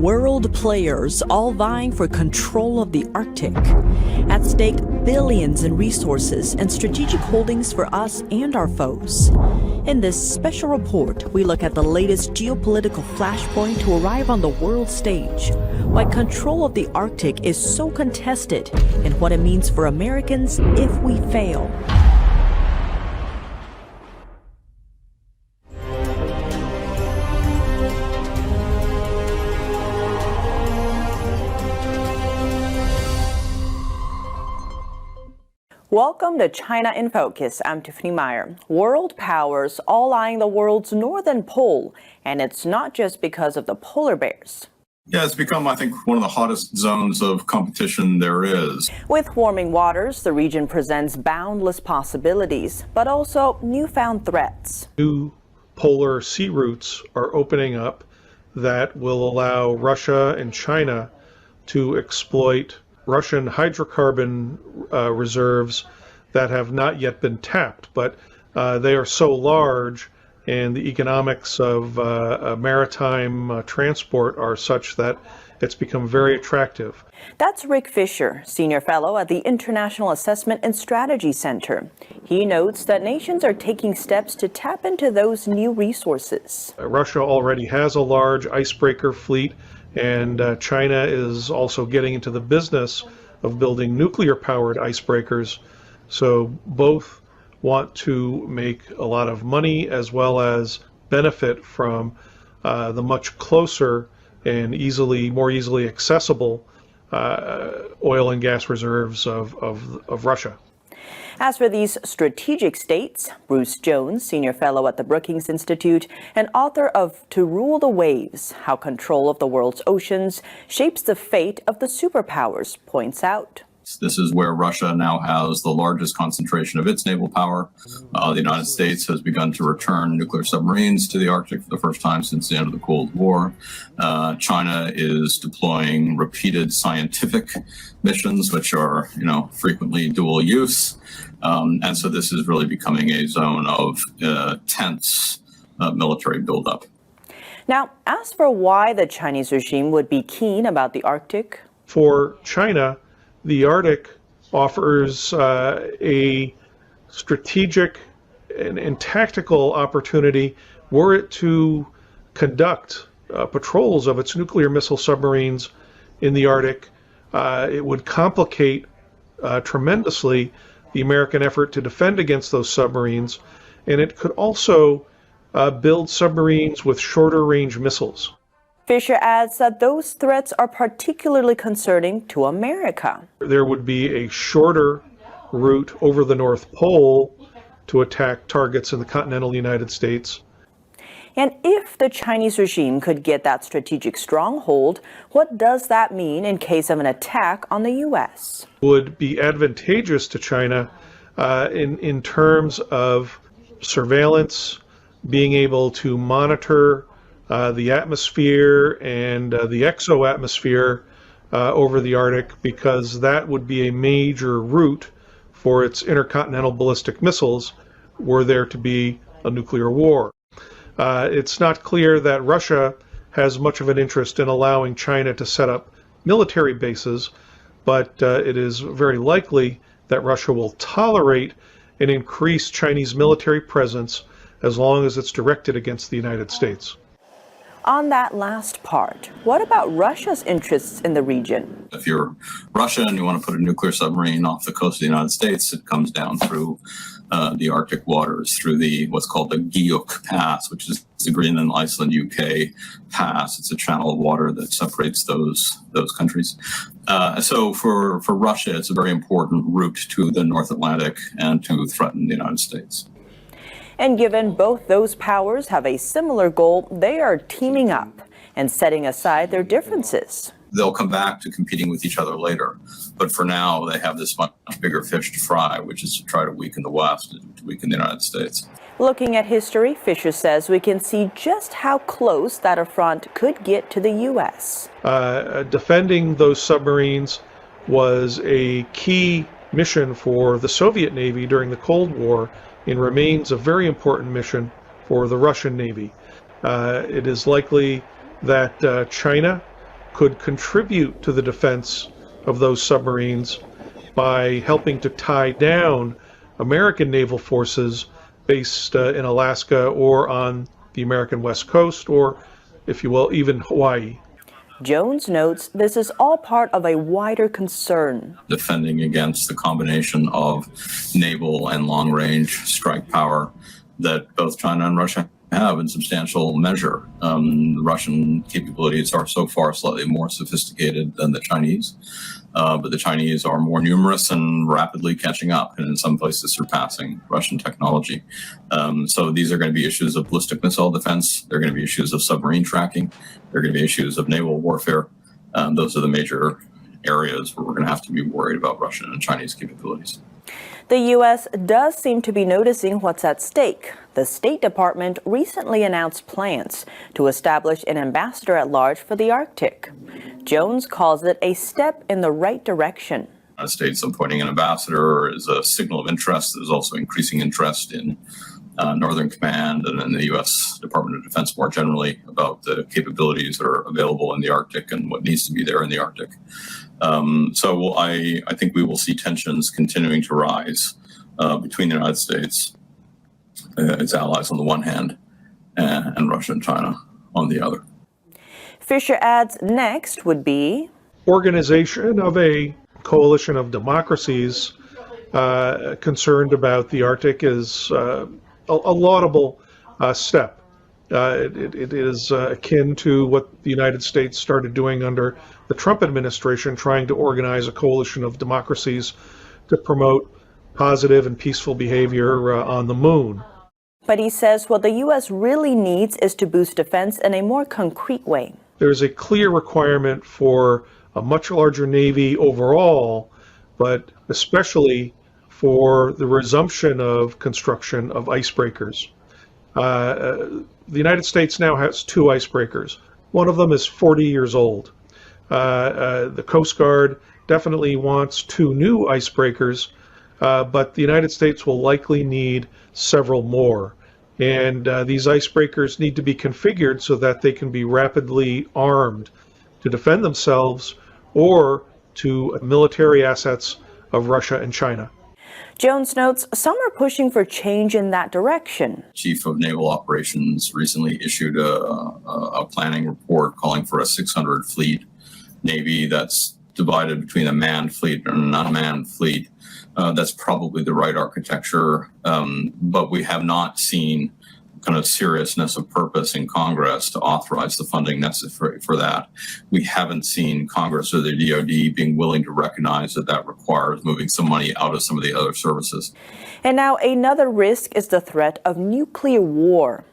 World players all vying for control of the Arctic. At stake, billions in resources and strategic holdings for us and our foes. In this special report, we look at the latest geopolitical flashpoint to arrive on the world stage, why control of the Arctic is so contested, and what it means for Americans if we fail. Welcome to China in Focus. I'm Tiffany Meyer. World powers all eyeing the world's northern pole, and it's not just because of the polar bears. Yeah, it's become, I think, one of the hottest zones of competition there is. With warming waters, the region presents boundless possibilities, but also newfound threats. New polar sea routes are opening up that will allow Russia and China to exploit Russian hydrocarbon reserves that have not yet been tapped, but they are so large and the economics of maritime transport are such that it's become very attractive. That's Rick Fisher, Senior Fellow at the International Assessment and Strategy Center. He notes that nations are taking steps to tap into those new resources. Russia already has a large icebreaker fleet, and China is also getting into the business of building nuclear-powered icebreakers. So both want to make a lot of money as well as benefit from the much closer and more easily accessible oil and gas reserves of Russia. As for these strategic states, Bruce Jones, Senior Fellow at the Brookings Institute and author of To Rule the Waves, How Control of the World's Oceans Shapes the Fate of the Superpowers, points out. This is where Russia now has the largest concentration of its naval power. The United States has begun to return nuclear submarines to the Arctic for the first time since the end of the Cold War. China is deploying repeated scientific missions, which are, frequently dual use. And so this is really becoming a zone of tense military buildup. Now, as for why the Chinese regime would be keen about the Arctic? For China, the Arctic offers a strategic and tactical opportunity were it to conduct patrols of its nuclear missile submarines in the Arctic. It would complicate tremendously the American effort to defend against those submarines, and it could also build submarines with shorter range missiles. Fisher adds that those threats are particularly concerning to America. There would be a shorter route over the North Pole to attack targets in the continental United States. And if the Chinese regime could get that strategic stronghold, what does that mean in case of an attack on the U.S.? Would be advantageous to China in terms of surveillance, being able to monitor the atmosphere and the exoatmosphere over the Arctic, because that would be a major route for its intercontinental ballistic missiles were there to be a nuclear war. It's not clear that Russia has much of an interest in allowing China to set up military bases, but it is very likely that Russia will tolerate an increased Chinese military presence as long as it's directed against the United States. On that last part, what about Russia's interests in the region? If you're Russia and you want to put a nuclear submarine off the coast of the United States, it comes down through the Arctic waters, through what's called the Guyuk Pass, which is the Greenland, Iceland, UK pass. It's a channel of water that separates those countries. So for Russia, it's a very important route to the North Atlantic and to threaten the United States. And given both those powers have a similar goal, they are teaming up and setting aside their differences. They'll come back to competing with each other later. But for now, they have this much bigger fish to fry, which is to try to weaken the West, to weaken the United States. Looking at history, Fisher says we can see just how close that affront could get to the U.S. Defending those submarines was a key mission for the Soviet Navy during the Cold War and remains a very important mission for the Russian Navy. It is likely that China could contribute to the defense of those submarines by helping to tie down American naval forces based in Alaska or on the American West Coast, or, if you will, even Hawaii. Jones notes this is all part of a wider concern. Defending against the combination of naval and long-range strike power that both China and Russia have in substantial measure. The Russian capabilities are so far slightly more sophisticated than the Chinese, but the Chinese are more numerous and rapidly catching up, and in some places surpassing Russian technology. So these are going to be issues of ballistic missile defense. They're going to be issues of submarine tracking. They're going to be issues of naval warfare. Those are the major areas where we're going to have to be worried about Russian and Chinese capabilities. The U.S. does seem to be noticing what's at stake. The State Department recently announced plans to establish an ambassador at large for the Arctic. Jones calls it a step in the right direction. The United States appointing an ambassador is a signal of interest. There's also increasing interest in Northern Command and in the U.S. Department of Defense more generally about the capabilities that are available in the Arctic and what needs to be there in the Arctic. So I think we will see tensions continuing to rise between the United States, its allies on the one hand, and Russia and China on the other. Fisher adds next would be organization of a coalition of democracies concerned about the Arctic is a laudable step. It is akin to what the United States started doing under the Trump administration, trying to organize a coalition of democracies to promote positive and peaceful behavior on the moon. But he says what the U.S. really needs is to boost defense in a more concrete way. There's a clear requirement for a much larger Navy overall, but especially for the resumption of construction of icebreakers. The United States now has 2 icebreakers. One of them is 40 years old. The Coast Guard definitely wants 2 new icebreakers, but the United States will likely need several more. And these icebreakers need to be configured so that they can be rapidly armed to defend themselves or to military assets of Russia and China. Jones notes some are pushing for change in that direction. Chief of Naval Operations recently issued a planning report calling for a 600 fleet Navy that's divided between a manned fleet and an unmanned fleet. That's probably the right architecture, but we have not seen kind of seriousness of purpose in Congress to authorize the funding necessary for that. We haven't seen Congress or the DoD being willing to recognize that that requires moving some money out of some of the other services. And now another risk is the threat of nuclear war.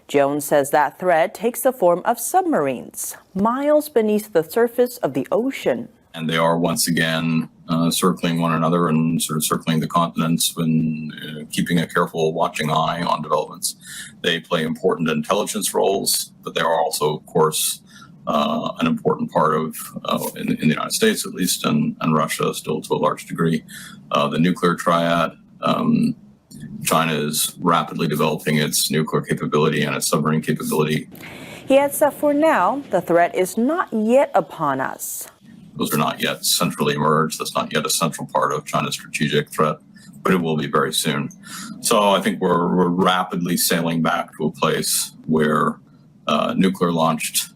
Jones says that threat takes the form of submarines, miles beneath the surface of the ocean. And they are once again circling one another and sort of circling the continents and keeping a careful watching eye on developments. They play important intelligence roles, but they are also, of course, an important part of, in the United States at least, and Russia still to a large degree, the nuclear triad. China is rapidly developing its nuclear capability and its submarine capability. He adds that for now, the threat is not yet upon us. Those are not yet centrally emerged. That's not yet a central part of China's strategic threat, but it will be very soon. So I think we're rapidly sailing back to a place where submarine-launched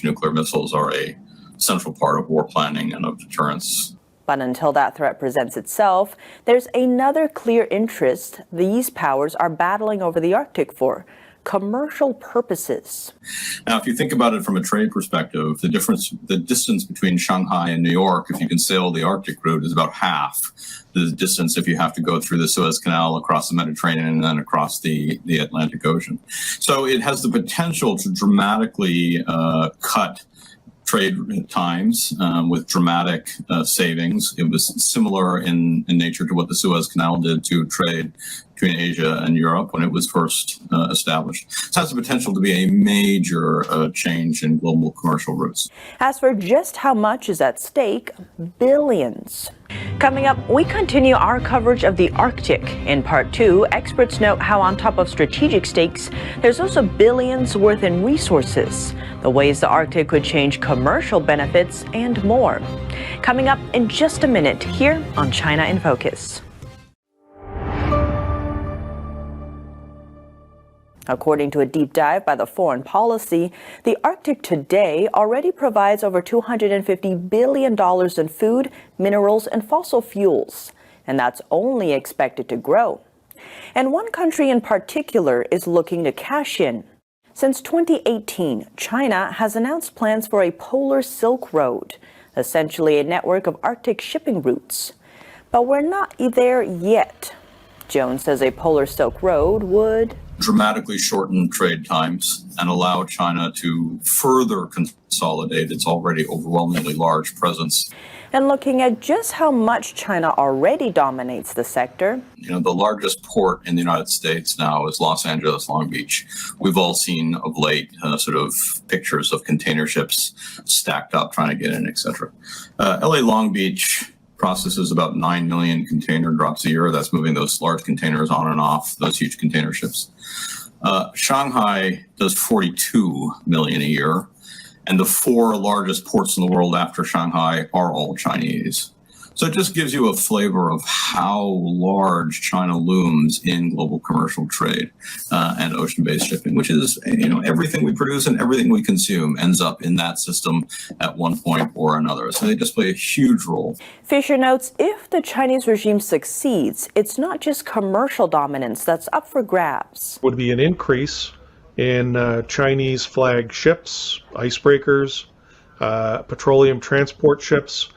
nuclear missiles are a central part of war planning and of deterrence. But until that threat presents itself, there's another clear interest these powers are battling over the Arctic for: commercial purposes. Now, if you think about it from a trade perspective, the distance between Shanghai and New York, if you can sail the Arctic route, is about half the distance if you have to go through the Suez Canal, across the Mediterranean, and then across the Atlantic Ocean. So it has the potential to dramatically cut trade times with dramatic savings. It was similar in nature to what the Suez Canal did to trade between Asia and Europe when it was first established. So it has the potential to be a major change in global commercial routes. As for just how much is at stake, billions. Coming up, we continue our coverage of the Arctic. In part 2, experts note how on top of strategic stakes, there's also billions worth in resources, the ways the Arctic could change commercial benefits, and more. Coming up in just a minute here on China in Focus. According to a deep dive by the Foreign Policy, the Arctic today already provides over $250 billion in food, minerals, and fossil fuels. And that's only expected to grow. And one country in particular is looking to cash in. Since 2018, China has announced plans for a polar Silk Road, essentially a network of Arctic shipping routes. But we're not there yet. Jones says a polar Silk Road would dramatically shorten trade times and allow China to further consolidate its already overwhelmingly large presence. And looking at just how much China already dominates the sector. The largest port in the United States now is Los Angeles, Long Beach. We've all seen of late sort of pictures of container ships stacked up trying to get in, etc. LA Long Beach processes about 9 million container drops a year. That's moving those large containers on and off, those huge container ships. Shanghai does 42 million a year, and the 4 largest ports in the world after Shanghai are all Chinese. So it just gives you a flavor of how large China looms in global commercial trade and ocean-based shipping, which is, everything we produce and everything we consume ends up in that system at one point or another. So they just play a huge role. Fisher notes if the Chinese regime succeeds, it's not just commercial dominance that's up for grabs. Would be an increase in Chinese flag ships, icebreakers, petroleum transport ships,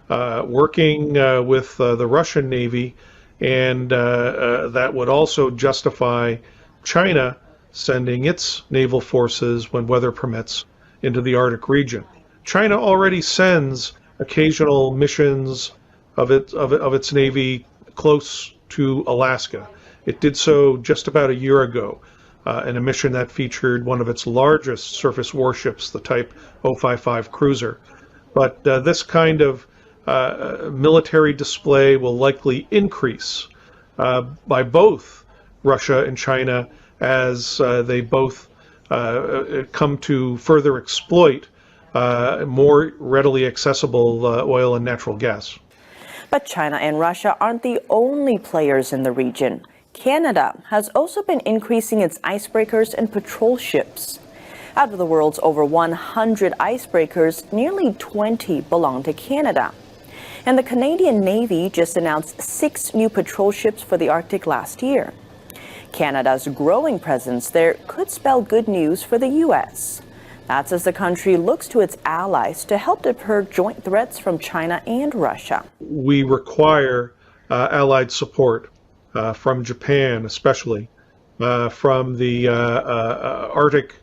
working with the Russian Navy, and that would also justify China sending its naval forces, when weather permits, into the Arctic region. China already sends occasional missions of its Navy close to Alaska. It did so just about a year ago in a mission that featured one of its largest surface warships, the Type 055 cruiser. But this kind of military display will likely increase by both Russia and China as they both come to further exploit more readily accessible oil and natural gas. But China and Russia aren't the only players in the region. Canada has also been increasing its icebreakers and patrol ships. Out of the world's over 100 icebreakers, nearly 20 belong to Canada. And the Canadian Navy just announced 6 new patrol ships for the Arctic last year. Canada's growing presence there could spell good news for the U.S. That's as the country looks to its allies to help deter joint threats from China and Russia. We require allied support from Japan, especially, from the Arctic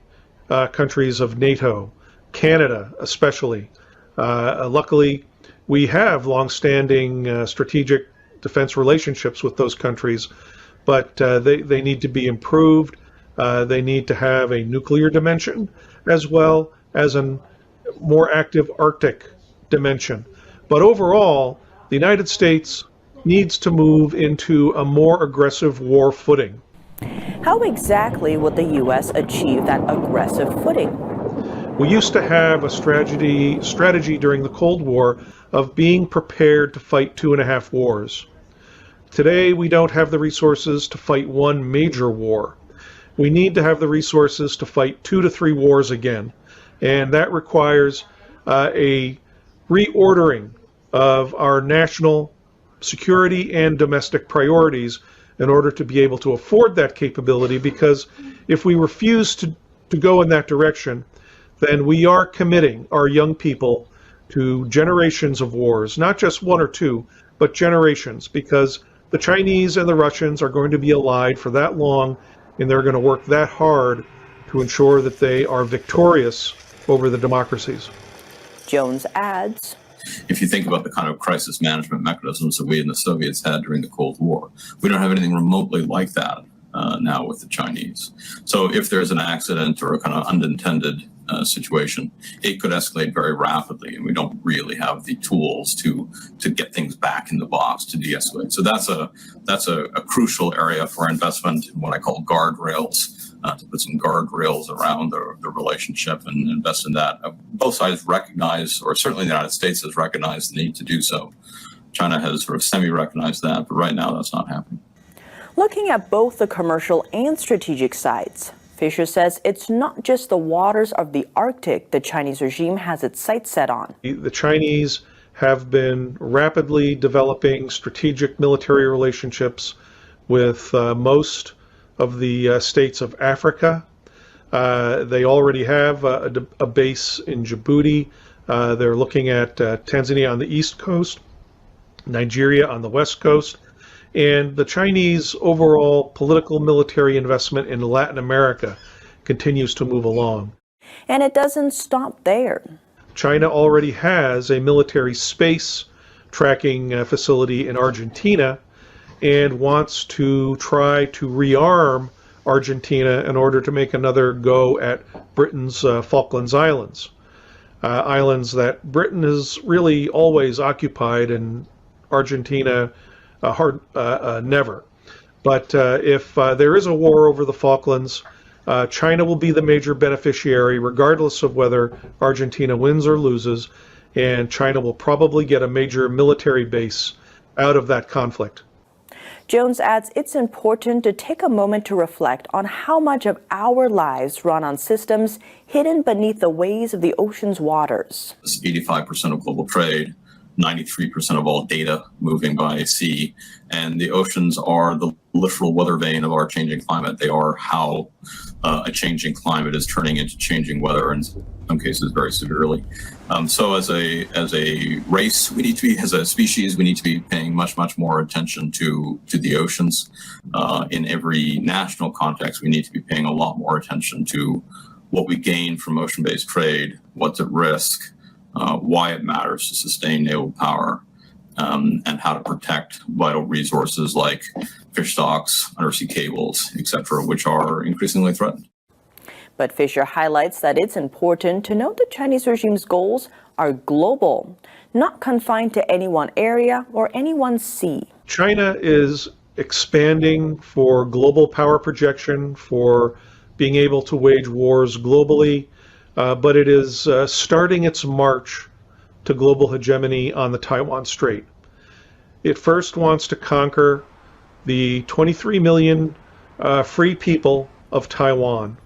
countries of NATO, Canada especially. Luckily, we have long-standing strategic defense relationships with those countries, but they need to be improved. They need to have a nuclear dimension as well as a more active Arctic dimension. But overall, the United States needs to move into a more aggressive war footing. How exactly would the U.S. achieve that aggressive footing? We used to have a strategy during the Cold War of being prepared to fight 2.5 wars. Today, we don't have the resources to fight one major war. We need to have the resources to fight 2 to 3 wars again. And that requires a reordering of our national security and domestic priorities in order to be able to afford that capability, because if we refuse to go in that direction, then we are committing our young people to generations of wars, not just 1 or 2, but generations, because the Chinese and the Russians are going to be allied for that long, and they're going to work that hard to ensure that they are victorious over the democracies. Jones adds, if you think about the kind of crisis management mechanisms that we and the Soviets had during the Cold War, we don't have anything remotely like that now with the Chinese. So if there's an accident or a kind of unintended situation, it could escalate very rapidly, and we don't really have the tools to get things back in the box to de-escalate. So that's a crucial area for investment in what I call guardrails, to put some guardrails around the relationship and invest in that. Both sides recognize, or certainly the United States has recognized the need to do so. China has sort of semi-recognized that, but right now that's not happening. Looking at both the commercial and strategic sides, Fisher says it's not just the waters of the Arctic the Chinese regime has its sights set on. The Chinese have been rapidly developing strategic military relationships with most of the states of Africa. They already have a base in Djibouti. They're looking at Tanzania on the east coast, Nigeria on the west coast. And the Chinese overall political military investment in Latin America continues to move along. And it doesn't stop there. China already has a military space tracking facility in Argentina and wants to try to rearm Argentina in order to make another go at Britain's Falklands Islands. Islands that Britain has really always occupied, and Argentina never. But if there is a war over the Falklands, China will be the major beneficiary regardless of whether Argentina wins or loses, and China will probably get a major military base out of that conflict. Jones adds it's important to take a moment to reflect on how much of our lives run on systems hidden beneath the waves of the ocean's waters. 85% of global trade, 93% of all data moving by sea, and the oceans are the literal weather vane of our changing climate. They are how a changing climate is turning into changing weather, in some cases very severely. So as a race, we need to be, as a species, we need to be paying much more attention to the oceans. In every national context, we need to be paying a lot more attention to what we gain from ocean-based trade, what's at risk, why it matters to sustain naval power, and how to protect vital resources like fish stocks, undersea cables, etc., which are increasingly threatened. But Fisher highlights that it's important to note the Chinese regime's goals are global, not confined to any one area or any one sea. China is expanding for global power projection, for being able to wage wars globally, but it is starting its march to global hegemony on the Taiwan Strait. It first wants to conquer the 23 million free people of Taiwan.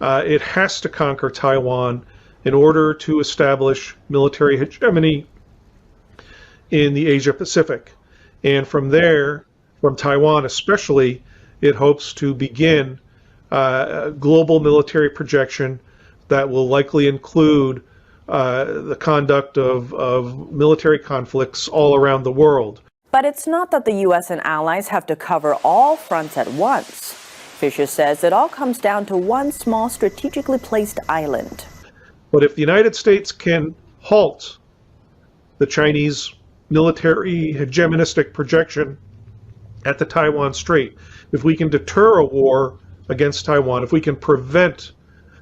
It has to conquer Taiwan in order to establish military hegemony in the Asia Pacific. And from there, from Taiwan especially, it hopes to begin global military projection that will likely include the conduct of military conflicts all around the world. But it's not that the U.S. and allies have to cover all fronts at once. Fisher says it all comes down to one small strategically placed island. But if the United States can halt the Chinese military hegemonistic projection at the Taiwan Strait, if we can deter a war against Taiwan, if we can prevent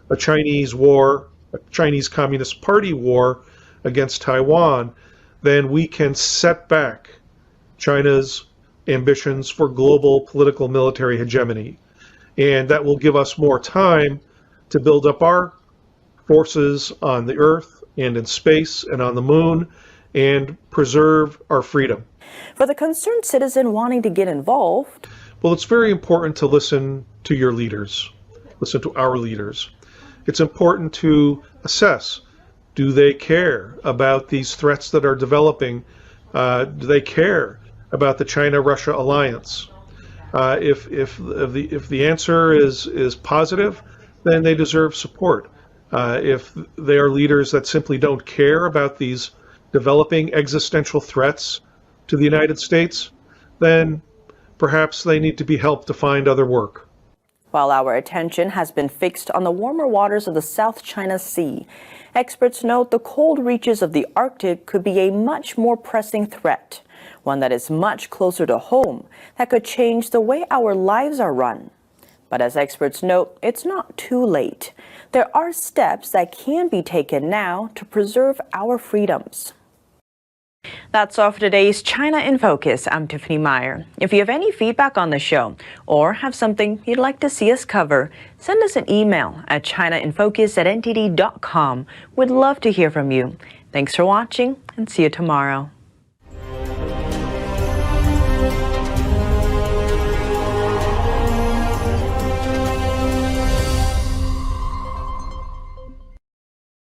a Chinese war, a Chinese Communist Party war against Taiwan, then we can set back China's ambitions for global political military hegemony. And that will give us more time to build up our forces on the Earth and in space and on the moon and preserve our freedom. For the concerned citizen wanting to get involved, well, it's very important to listen to your leaders, listen to our leaders. It's important to assess, do they care about these threats that are developing? Do they care about the China-Russia alliance? If the answer is positive, then they deserve support. If they are leaders that simply don't care about these developing existential threats to the United States, then perhaps they need to be helped to find other work. While our attention has been fixed on the warmer waters of the South China Sea, experts note the cold reaches of the Arctic could be a much more pressing threat, one that is much closer to home, that could change the way our lives are run. But as experts note, it's not too late. There are steps that can be taken now to preserve our freedoms. That's all for today's China in Focus. I'm Tiffany Meyer. If you have any feedback on the show or have something you'd like to see us cover, send us an email at chinainfocus@ntd.com. We'd love to hear from you. Thanks for watching and see you tomorrow.